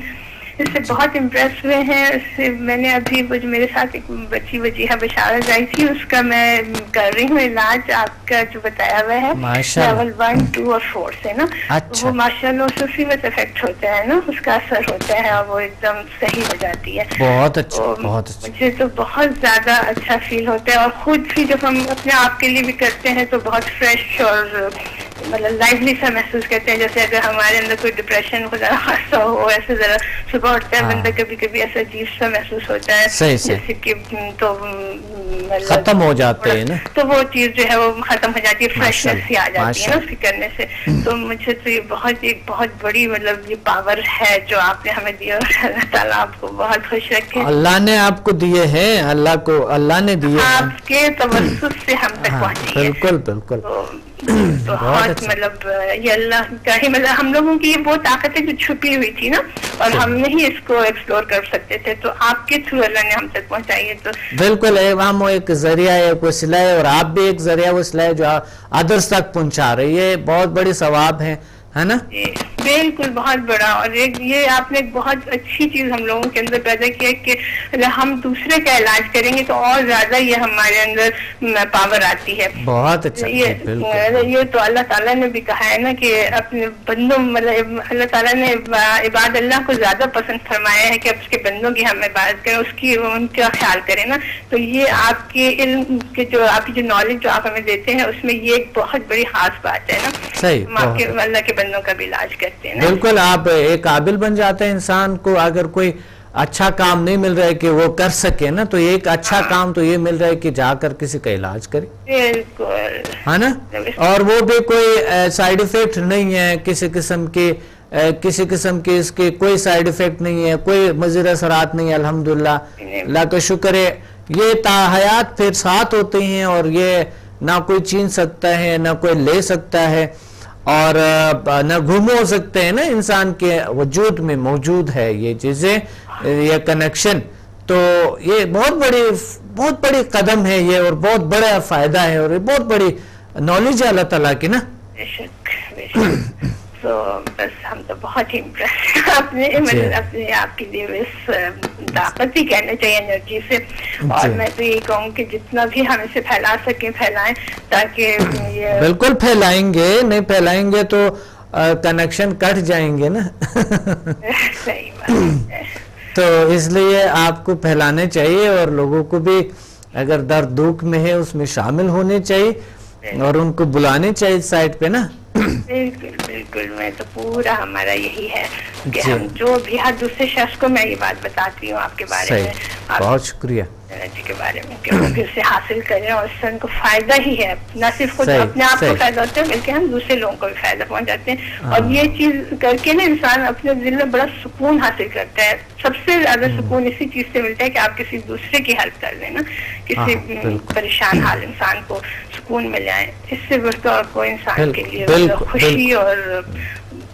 اس سے بہت امپریس ہوئے ہیں. اس سے میں نے ابھی وہ جو میرے ساتھ ایک بچی وجیحہ بشارت آئی تھی, اس کا میں کر رہی ہوں علاج. آپ کا جو بتایا ہوا ہے لیول 1, 2 اور 4 سے نا, وہ ماشاءاللہ اس اسی وقت افیکٹ ہوتا ہے نا, اس کا اثر ہوتا ہے اور وہ ایک دم صحیح ہو جاتی ہے. بہت اچھا, بہت اچھا. مجھے تو بہت زیادہ اچھا فیل ہوتا ہے. اور خود بھی جب ہم اپنے آپ کے لیے بھی کرتے ہیں تو بہت فریش اور مطلب لائولی سا محسوس کرتے ہیں، جیسے اگر ہمارے اندر کوئی ڈپریشن خدا خاصا ہو، ایسے ذرا صبح اٹھتا ہے بندہ کبھی کبھی ایسا عجیب سا محسوس ہوتا ہے جیسے کہ تو ختم ہو جاتے ہیں نا، تو وہ چیز جو ہے وہ ختم ہو جاتی ہے، فریشنس سی آ جاتی ہے نا اس کے کرنے سے. تو مجھے تو یہ بہت بڑی مطلب یہ پاور ہے جو آپ نے ہمیں دیا، اللہ تعالیٰ آپ کو بہت خوش رکھے. اللہ نے آپ کو دیے ہیں، اللہ نے دیے، آپ کے توسط سے ہم تک پہنچی ہے. بالکل بالکل. تو بہت مطلب یہ اللہ کا ہی مطلب ہم لوگوں کی یہ وہ طاقت ہے جو چھپی ہوئی تھی نا، اور ہم نہیں اس کو ایکسپلور کر سکتے تھے، تو آپ کے تھرو اللہ نے ہم تک پہنچائی ہے. تو بالکل ہم ایک ذریعہ ہے، ایک وسیلہ ہے، اور آپ بھی ایک ذریعہ وسیلہ ہے جو ادرس تک پہنچا رہی ہے. بہت بڑی ثواب ہے نا؟ بالکل بہت بڑا. اور یہ آپ نے بہت اچھی چیز ہم لوگوں کے اندر پیدا کی ہے کہ اگر ہم دوسرے کا علاج کریں گے تو اور زیادہ یہ ہمارے اندر پاور آتی ہے. بہت اچھا. یہ تو اللہ تعالیٰ نے بھی کہا ہے نا کہ اپنے بندوں مطلب اللہ تعالیٰ نے عباد اللہ کو زیادہ پسند فرمایا ہے کہ اب اس کے بندوں کی ہم عبادت کریں، اس کی ان کا خیال کریں نا. تو یہ آپ کے علم کے جو آپ کی جو نالج جو آپ ہمیں دیتے ہیں اس میں یہ ایک بہت بڑی خاص بات ہے نا. صحیح. اللہ کے بندوں کا بھی علاج کرتے ہیں. بالکل آپ ایک قابل بن جاتے ہیں. انسان کو اگر کوئی اچھا کام نہیں مل رہا ہے کہ وہ کر سکے نا، تو ایک اچھا کام تو یہ مل رہا ہے کہ جا کر کسی کا علاج کرے. بالکل ہے نا، اور وہ بھی کوئی سائیڈ ایفیکٹ نہیں ہے کسی قسم کے اس کے کوئی سائیڈ ایفیکٹ نہیں ہے، کوئی مضر اثرات نہیں ہے. الحمدللہ اللہ کا شکر ہے. یہ تاحیات پھر ساتھ ہوتے ہیں، اور یہ نہ کوئی چھین سکتا ہے، نہ کوئی لے سکتا ہے، اور نہ گم ہو سکتے ہیں نا. انسان کے وجود میں موجود ہے یہ چیزیں، یہ کنیکشن. تو یہ بہت بڑی قدم ہے یہ، اور بہت بڑا فائدہ ہے، اور یہ بہت بڑی نالج ہے اللہ تعالیٰ کی نا. بے شک بے شک. تو بس ہم تو بہت ہی امپریس اپنے آپ کی لیے اس طاقت ہی کہنا چاہیے انرجی سے. اور میں تو یہ کہوں کہ جتنا بھی ہم اسے پھیلا سکیں پھیلائیں، تاکہ یہ بالکل پھیلائیں گے، نہیں پھیلائیں گے تو کنیکشن کٹ جائیں گے نا. صحیح بات ہے. تو اس لیے آپ کو پھیلانے چاہیے، اور لوگوں کو بھی اگر درد دکھ میں ہے اس میں شامل ہونے چاہیے، اور ان کو بلانے چاہیے سائٹ پہ نا. بالکل بالکل. میں تو پورا ہمارا یہی ہے کہ ہم جو بھی ہر دوسرے شخص کو میں یہ بات بتاتی ہوں آپ کے بارے میں، بہت شکریہ انرجی کے بارے میں، کہ وہ بھی اسے حاصل کریں، اور اس سے ان کو فائدہ ہی ہے. نہ صرف خود اپنے آپ کو فائدہ ہوتا ہے بلکہ ہم دوسرے لوگوں کو بھی فائدہ پہنچاتے ہیں. اور یہ چیز کر کے نا انسان اپنے دل میں بڑا سکون حاصل کرتا ہے. سب سے زیادہ سکون اسی چیز سے ملتا ہے کہ آپ کسی دوسرے کی ہیلپ کر دیں نا، کسی پریشان حال انسان کو سکون مل جائے. اس سے بڑھ کر کوئی انسان کے لیے خوشی اور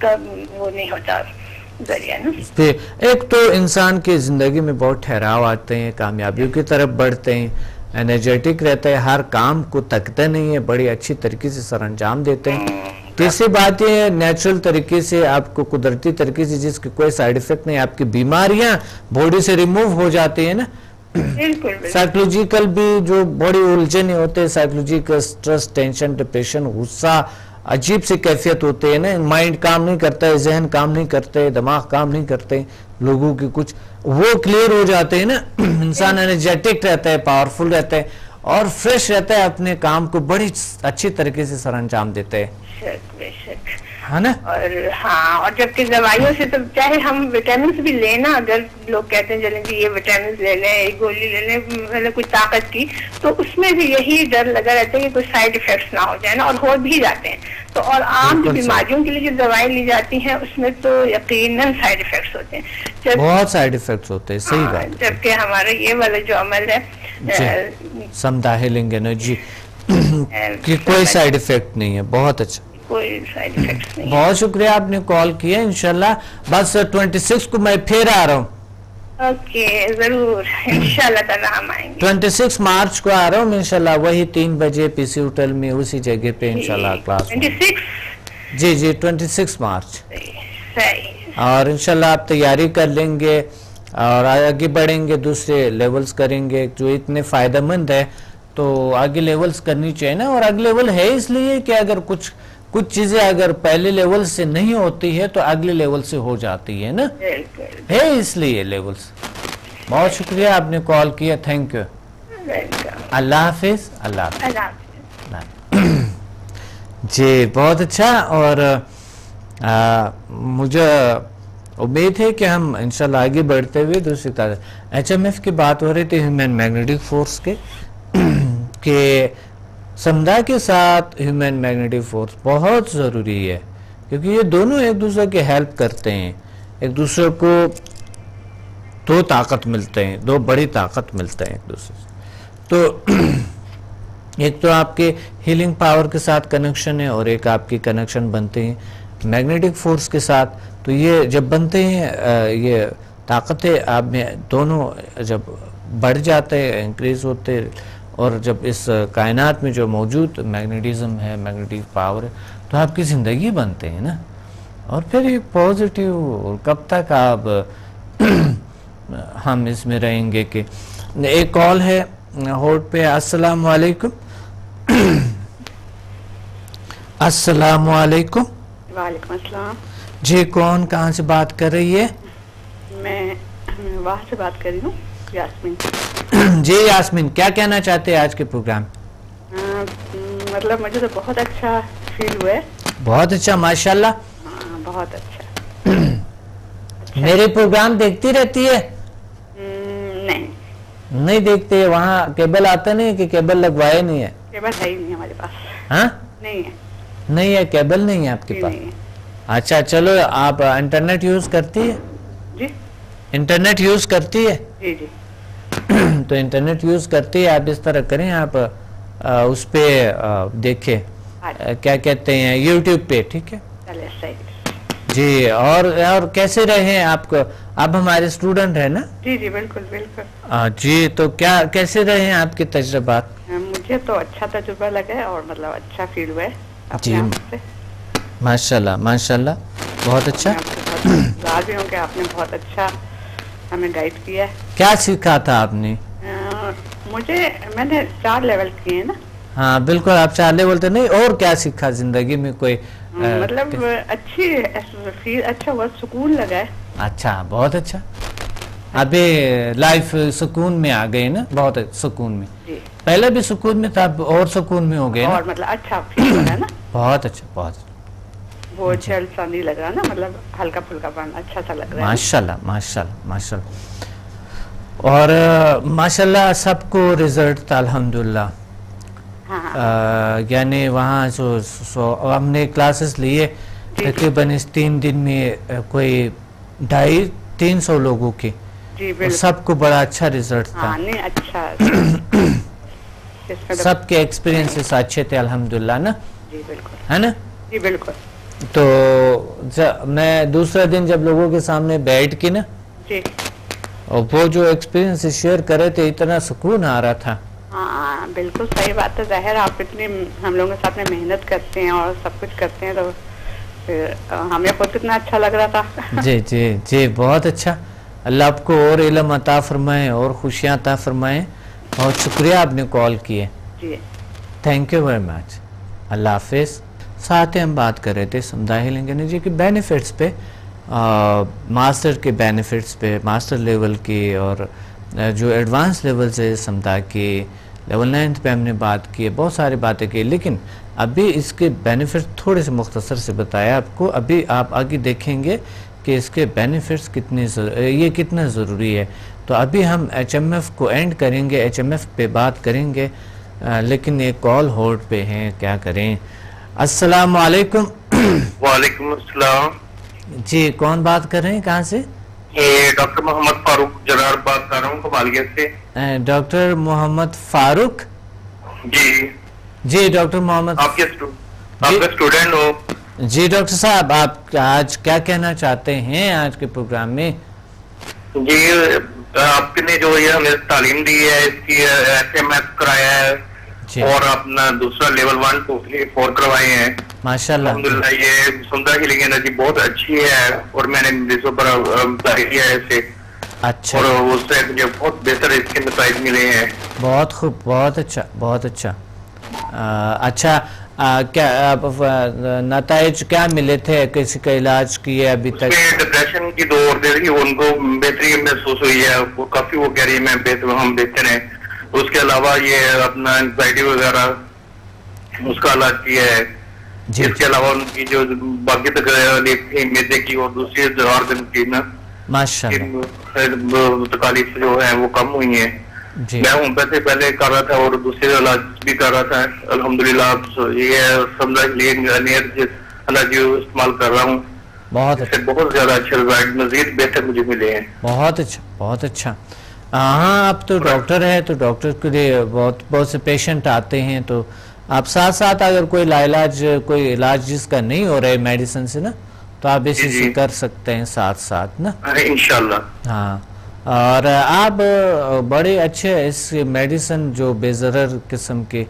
وہ نہیں ہوتا ذریعہ نا. ایک تو انسان کی زندگی میں بہت ٹھہراؤ آتے ہیں، کامیابیوں کی طرف بڑھتے ہیں، انرجیٹک رہتا ہے، ہر کام کو تکتا نہیں ہے، بڑی اچھی طریقے سے سر انجام دیتے ہیں. تیسری بات یہ ہے نیچرل طریقے سے آپ کو، قدرتی طریقے سے، جس کی کوئی سائیڈ ایفیکٹ نہیں، آپ کی بیماریاں باڈی سے ریموو ہو جاتی ہیں نا. سائیکولوجیکل بھی جو بڑی الجھن ہوتے ہیں، سائیکولوجیکل سٹریس، ٹینشن، ڈپریشن، غصہ، عجیب سی کیفیت ہوتے ہیں نا. مائنڈ کام نہیں کرتا ہے، ذہن کام نہیں کرتے، دماغ کام نہیں کرتے لوگوں کی، کچھ وہ کلیئر ہو جاتے ہیں نا. انسان انرجیٹک رہتا ہے، پاورفل رہتا ہے، اور فریش رہتا ہے، اپنے کام کو بڑی اچھی طریقے سے سر انجام دیتا ہے. بے شک ہے نا. اور ہاں، اور جبکہ دوائیوں سے تو چاہے ہم وٹامنس بھی لینا، اگر لوگ کہتے ہیں چلیں جی یہ وٹامنس لے لیں، یہ گولی لے لیں مطلب کچھ طاقت کی، تو اس میں بھی یہی ڈر لگا رہتا ہے کہ کوئی سائیڈ ایفیکٹس نہ ہو جائے نا، اور ہو بھی جاتے ہیں. تو اور عام جو بیماریوں کے لیے جو دوائی لی جاتی ہیں اس میں تو یقیناً سائیڈ ایفیکٹس ہوتے ہیں، بہت سائیڈ ایفیکٹس ہوتے ہیں. صحیح بات. جبکہ ہمارا یہ والا جو عمل ہے سمدھا ہیلنگ انرجی کی کوئی سائیڈ ایفیکٹ نہیں ہے. بہت اچھا، کوئی سائیڈ ایفیکٹس نہیں. بہت شکریہ آپ نے کال کیا. انشاءاللہ بس 26 کو میں پھر آ رہا ہوں. اوکے ضرور، انشاءاللہ تعالیٰ ہم آئیں گے. 26 مارچ کو آ رہا ہوں انشاءاللہ، وہی 3 بجے پی سی ہوٹل میں، اسی جگہ پہ انشاءاللہ کلاس. 26 جی 26 مارچ. صحیح. اور انشاءاللہ آپ تیاری کر لیں گے اور آگے بڑھیں گے، دوسرے لیولز کریں گے جو اتنے فائدہ مند ہے. تو آگے لیولز کرنی چاہیے نا. اور اگلے لیول ہے اس لیے کہ اگر کچھ چیزیں اگر پہلے لیول سے نہیں ہوتی ہے تو اگلے لیول سے ہو جاتی ہے نا، ہے اس لیے لیولز. بہت شکریہ آپ نے کال کیا. Thank you. اللہ حافظ. اللہ حافظ. جی بہت اچھا. اور مجھے امید ہے کہ ہم انشاءاللہ آگے بڑھتے ہوئے دوسری طرح ایچ ایم ایف کی بات ہو رہی تھی ہیومن میگنیٹک فورس کے کہ سمدھا کے ساتھ ہیومن میگنیٹک فورس بہت ضروری ہے کیونکہ یہ دونوں ایک دوسرے کی ہیلپ کرتے ہیں, ایک دوسرے کو دو طاقت ملتے ہیں, دو بڑی طاقت ملتے ہیں ایک دوسرے سے. تو ایک تو آپ کے ہیلنگ پاور کے ساتھ کنیکشن ہے اور ایک آپ کی کنیکشن بنتے ہیں میگنیٹک فورس کے ساتھ. تو یہ جب بنتے ہیں یہ طاقتیں آپ میں دونوں جب بڑھ جاتے ہیں انکریز ہوتے, اور جب اس کائنات میں جو موجود میگنیٹزم ہے میگنیٹک پاور ہے تو آپ کی زندگی بنتے ہیں نا. اور پھر یہ پازیٹیو کب تک آپ ہم اس میں رہیں گے. کہ ایک کال ہے ہولڈ پہ. السلام علیکم. السلام علیکم. وعلیکم السلام. جی کون کہاں سے بات کر رہی ہے؟ میں وہاں سے بات کر رہی ہوں, یاسمین. جی یاسمین, کیا کہنا چاہتے ہیں آج کے پروگرام؟ مطلب مجھے تو بہت اچھا فیل ہوا ہے. بہت اچھا, ماشاءاللہ. ہاں بہت اچھا. میرے پروگرام دیکھتی رہتی ہے؟ نہیں دیکھتے. وہاں کیبل آتا نہیں کہ کیبل لگوائے نہیں ہے؟ کیبل ہے ہی نہیں ہمارے پاس. ہاں نہیں ہے. نہیں ہے کیبل, نہیں ہے آپ کے پاس. اچھا چلو, آپ انٹرنیٹ یوز کرتی ہے؟ جی انٹرنیٹ یوز کرتی ہے. جی جی. تو انٹرنیٹ یوز کرتی ہے, آپ اس طرح کریں, آپ اس پہ دیکھیں کیا کہتے ہیں یوٹیوب پہ, ٹھیک ہے جی. اور کیسے رہے آپ کو, آپ ہمارے اسٹوڈنٹ ہیں نا؟ جی جی بالکل بالکل. جی تو کیا کیسے رہے ہیں آپ کے تجربات؟ مجھے تو اچھا تجربہ لگا ہے اور مطلب اچھا فیل ہوا ہے. جی ماشاءاللہ ماشاءاللہ, بہت اچھا. راضی ہوں کہ آپ نے بہت اچھا ہمیں گائیڈ کیا ہے. کیا سیکھا تھا آپ نے؟ میں نے 4 لیول کیے ہیں نا. ہاں بالکل, آپ 4 لیول تو نہیں, اور کیا سیکھا زندگی میں کوئی مطلب اچھی فیل, اچھا ہوا, سکون لگا ہے. اچھا بہت اچھا. ابھی لائف سکون میں آ گئی نا, بہت سکون میں. پہلے بھی سکون میں تھا, اور سکون میں ہو گئے, اور مطلب اچھا فیل ہو رہا ہے نا. بہت اچھا بہت اچھا. وہ جل سا نہیں لگ رہا نا, مطلب ہلکا پھلکا پن اچھا سا لگ رہا ہے. ماشاءاللہ ماشاءاللہ ماشاءاللہ. اور ماشاءاللہ سب کو رزلٹ تھا الحمدللہ. یعنی وہاں ہم نے کلاسز لیے تقریباً اس 3 دن میں کوئی 250-300 لوگوں کی, سب کو بڑا اچھا رزلٹ تھا. سب کے ایکسپیرینسز اچھے تھے الحمدللہ نا. جی بالکل, ہے نا. جی بالکل. تو میں دوسرے دن جب لوگوں کے سامنے بیٹھ کے نا, جی, اور وہ جو ایکسپیرینس شیئر کر رہے تھے, اتنا سکون آ رہا تھا. ہاں بالکل صحیح بات ہے. ظاہر آپ اتنی ہم لوگوں کے ساتھ میں محنت کرتے ہیں اور سب کچھ کرتے ہیں, تو ہمیں خود کتنا اچھا لگ رہا تھا. جی جی جی بہت اچھا. اللہ آپ کو اور علم عطا فرمائے اور خوشیاں عطا فرمائے. بہت شکریہ آپ نے کال کیے. جی تھینک یو ویری مچ. اللہ حافظ. ساتھ ہم بات کر رہے تھے سمدھا ہیلنگ انرجی کے بینیفٹس پہ, ماسٹر کے بینیفٹس پہ, ماسٹر لیول کی, اور جو ایڈوانس لیولز ہے سمدھا کے لیول 9 پہ ہم نے بات کی, بہت ساری باتیں کی, لیکن ابھی اس کے بینیفٹس تھوڑے سے مختصر سے بتایا آپ کو. ابھی آپ آگے دیکھیں گے کہ اس کے بینیفٹس یہ کتنا ضروری ہے. تو ابھی ہم ایچ ایم ایف کو اینڈ کریں گے, ایچ ایم ایف پہ بات کریں گے, لیکن ایک کال ہولڈ پہ ہیں, کیا کریں. السلام علیکم. وعلیکم السلام. جی کون بات کر رہے ہیں, کہاں سے؟ ڈاکٹر محمد فاروق جرار بات کر رہا ہوں کمالیہ سے. ڈاکٹر محمد فاروق. جی جی ڈاکٹر محمد, آپ کے اسٹوڈنٹ ہو. جی ڈاکٹر صاحب, آپ آج کیا کہنا چاہتے ہیں آج کے پروگرام میں؟ جی آپ نے جو یہ ہمیں تعلیم دی ہے, اس کی ایس ایم ایف کرایا ہے, اور اپنا دوسرا لیول 1 2 3 4 کروائے ہیں ماشاءاللہ. الحمدللہ یہ سمدھا ہیلنگ انرجی بہت اچھی ہے, اور میں نے اس پر اپلائی کیا ہے اسے. اچھا, اور اس سے مجھے بہت بہتر اس کے نتائج ملے ہیں. بہت خوب, بہت اچھا بہت اچھا. اچھا, کیا نتائج کیا ملے تھے, کسی کا علاج کیے ابھی تک؟ ڈپریشن کی 2 عورتیں تھی, ان کو بہتری محسوس ہوئی ہے, وہ کافی وہ کہہ رہی ہے ہم بہتر ہیں. اس کے علاوہ یہ اپنا انزائٹی وغیرہ اس کا علاج کیا ہے. اس کے علاوہ ان کی جو باقی تکلیف تھی میدے کی اور دوسری آرگن کی نا تکالیف جو ہیں وہ کم ہوئی ہیں. میں ہومیوپیتھی پہلے کر رہا تھا اور دوسرے علاج بھی کر رہا تھا. الحمدللہ یہ سمجھا استعمال کر رہا ہوں. بہت زیادہ اچھے رزلٹ مزید بہتر مجھے ملے ہیں. بہت اچھا بہت اچھا. ہاں آپ تو ڈاکٹر ہیں تو ڈاکٹر کے لیے بہت سے پیشنٹ آتے ہیں تو آپ ساتھ ساتھ اگر کوئی علاج جس کا نہیں ہو رہا ہے میڈیسن سے نا تو آپ اسی سے کر سکتے ہیں ساتھ ساتھ نا انشاءاللہ. ہاں اور آپ بڑے اچھے اس میڈیسن جو بے ضرر قسم کے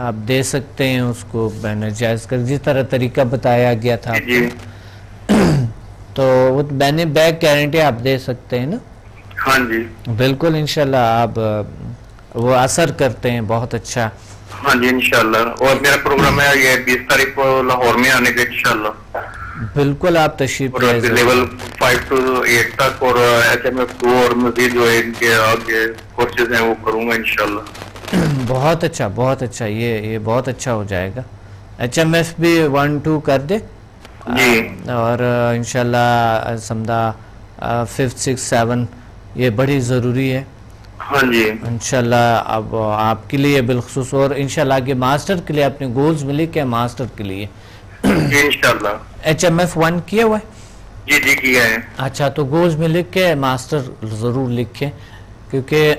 آپ دے سکتے ہیں اس کو جائز کر جس طرح طریقہ بتایا گیا تھا تو وہ بیک گارنٹی آپ دے سکتے ہیں نا. ہاں جی بالکل انشاءاللہ آپ وہ اثر کرتے ہیں بہت اچھا. ہاں جی انشاءاللہ. اور میرا پروگرام ہے یہ 20 تاریخ کو لاہور میں آنے کا انشاءاللہ. بالکل آپ تشریف لے لیول 5 to 8 تک اور HMF2 اور مزید جو ان کے آگے کورسز ہیں وہ کروں گا انشاءاللہ. بہت اچھا بہت اچھا. یہ بہت اچھا ہو جائے گا. HMF بھی 1-2 کر دے جی اور انشاءاللہ سمدہ 5th 6th 7 یہ بڑی ضروری ہے. ہاں جی انشاءاللہ. اب آپ کے لیے بالخصوص اور انشاءاللہ آگے ماسٹر کے لیے اپنے گولز میں لکھیں ماسٹر کے لیے انشاءاللہ. HMF 1 کیا ہوا ہے؟ جی جی کیا ہے. اچھا تو گولز میں لکھ کے ماسٹر ضرور لکھیں کیونکہ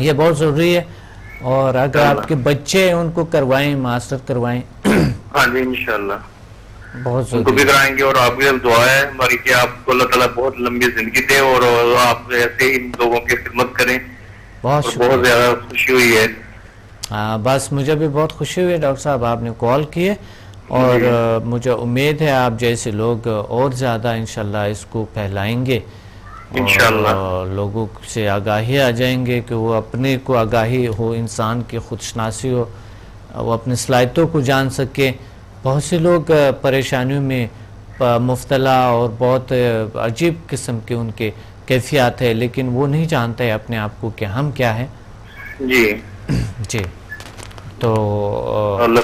یہ بہت ضروری ہے. اور اگر آپ کے بچے ہیں ان کو کروائیں ماسٹر کروائیں. ہاں جی انشاءاللہ بہت ان کو بھی کرائیں گے. اور آپ کی دعا ہے ہماری کہ آپ کو اللہ تعالیٰ بہت لمبی زندگی دے اور آپ ایسے ہی لوگوں کی خدمت کریں. بہت زیادہ خوشی ہوئی ہے. بس مجھے بھی بہت خوشی ہوئی ڈاکٹر صاحب آپ نے کال کیے اور مجھے امید ہے آپ جیسے لوگ اور زیادہ انشاءاللہ اس کو پھیلائیں گے انشاءاللہ. لوگوں سے آگاہی آ جائیں گے کہ وہ اپنے کو آگاہی ہو انسان کی خود شناسی ہو وہ اپنی صلاحیتوں کو جان سکے. بہت سے لوگ پریشانیوں میں مبتلا اور بہت عجیب قسم کے ان کے کیفیات ہے لیکن وہ نہیں جانتے اپنے آپ کو کہ ہم کیا ہیں. جی جی تو اللہ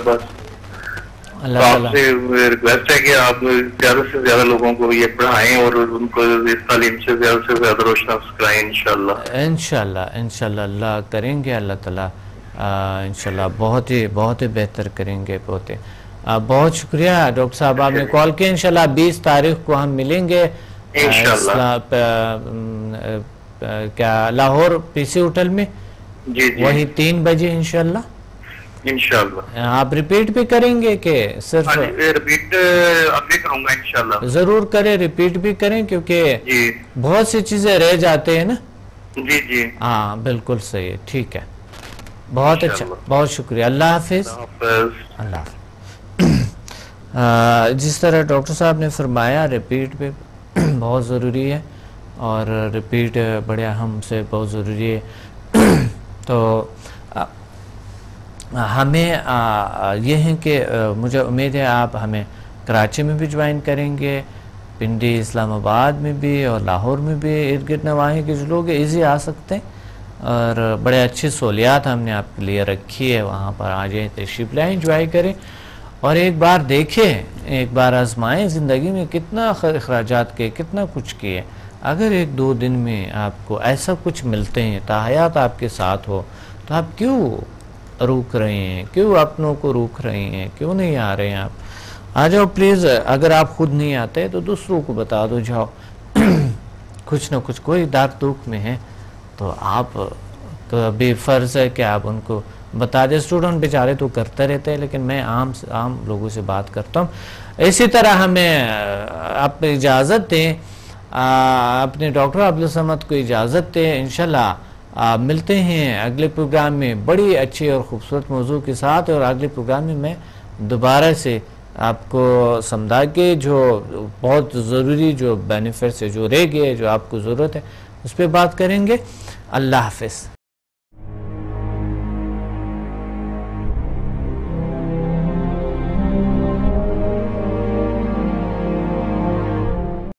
آپ سے ریکویسٹ ہے کہ آپ زیادہ سے زیادہ لوگوں کو یہ پڑھائیں اور ان کو اس تعلیم سے زیادہ روشناس کرائیں انشاءاللہ. انشاءاللہ انشاءاللہ اللہ کریں گے. اللہ تعالیٰ انشاءاللہ بہت ہی بہتر کریں گے. بہت شکریہ ڈاکٹر صاحب آپ نے کال کیا. انشاءاللہ 20 تاریخ کو ہم ملیں گے کیا لاہور PC ہوٹل میں وہی 3 بجے انشاءاللہ. آپ ریپیٹ بھی کریں گے کہ صرف ریپیٹ ابھی کروں گا انشاءاللہ. ضرور کریں ریپیٹ بھی کریں کیونکہ بہت سی چیزیں رہ جاتے ہیں نا. جی جی ہاں بالکل صحیح ہے. ٹھیک ہے بہت اچھا بہت شکریہ. اللہ حافظ. اللہ حافظ. جس طرح ڈاکٹر صاحب نے فرمایا ریپیٹ بھی بہت ضروری ہے اور ریپیٹ بڑے اہم سے بہت ضروری ہے. تو ہمیں یہ ہے کہ مجھے امید ہے آپ ہمیں کراچی میں بھی جوائن کریں گے پنڈی اسلام آباد میں بھی اور لاہور میں بھی ارد گرد نواحی کے جو لوگ ایزی آ سکتے ہیں اور بڑے اچھی سہولیات ہم نے آپ کے لیے رکھی ہے. وہاں پر آ جائیں تشریف لائیں انجوائے کریں اور ایک بار دیکھیں ایک بار آزمائیں زندگی میں کتنا اخراجات کے کتنا کچھ کیے. اگر 1-2 دن میں آپ کو ایسا کچھ ملتے ہیں تاحیات آپ کے ساتھ ہو تو آپ کیوں روک رہے ہیں کیوں اپنوں کو روک رہے ہیں کیوں نہیں آ رہے ہیں. آپ آ جاؤ پلیز. اگر آپ خود نہیں آتے تو دوسروں کو بتا دو جاؤ کچھ نہ کچھ کوئی درد دکھ میں ہے تو آپ بھی فرض ہے کہ آپ ان کو بتا دیں. اسٹوڈنٹ بیچارے تو کرتے رہتے ہیں لیکن میں عام لوگوں سے بات کرتا ہوں. اسی طرح ہمیں آپ اجازت دیں اپنے ڈاکٹر عبدالصمد کو اجازت دیں. انشاءاللہ ملتے ہیں اگلے پروگرام میں بڑی اچھی اور خوبصورت موضوع کے ساتھ اور اگلے پروگرام میں دوبارہ سے آپ کو سمجھا کے جو بہت ضروری جو بینیفٹس ہے جو رہ گئے جو آپ کو ضرورت ہے اس پہ بات کریں گے. اللہ حافظ.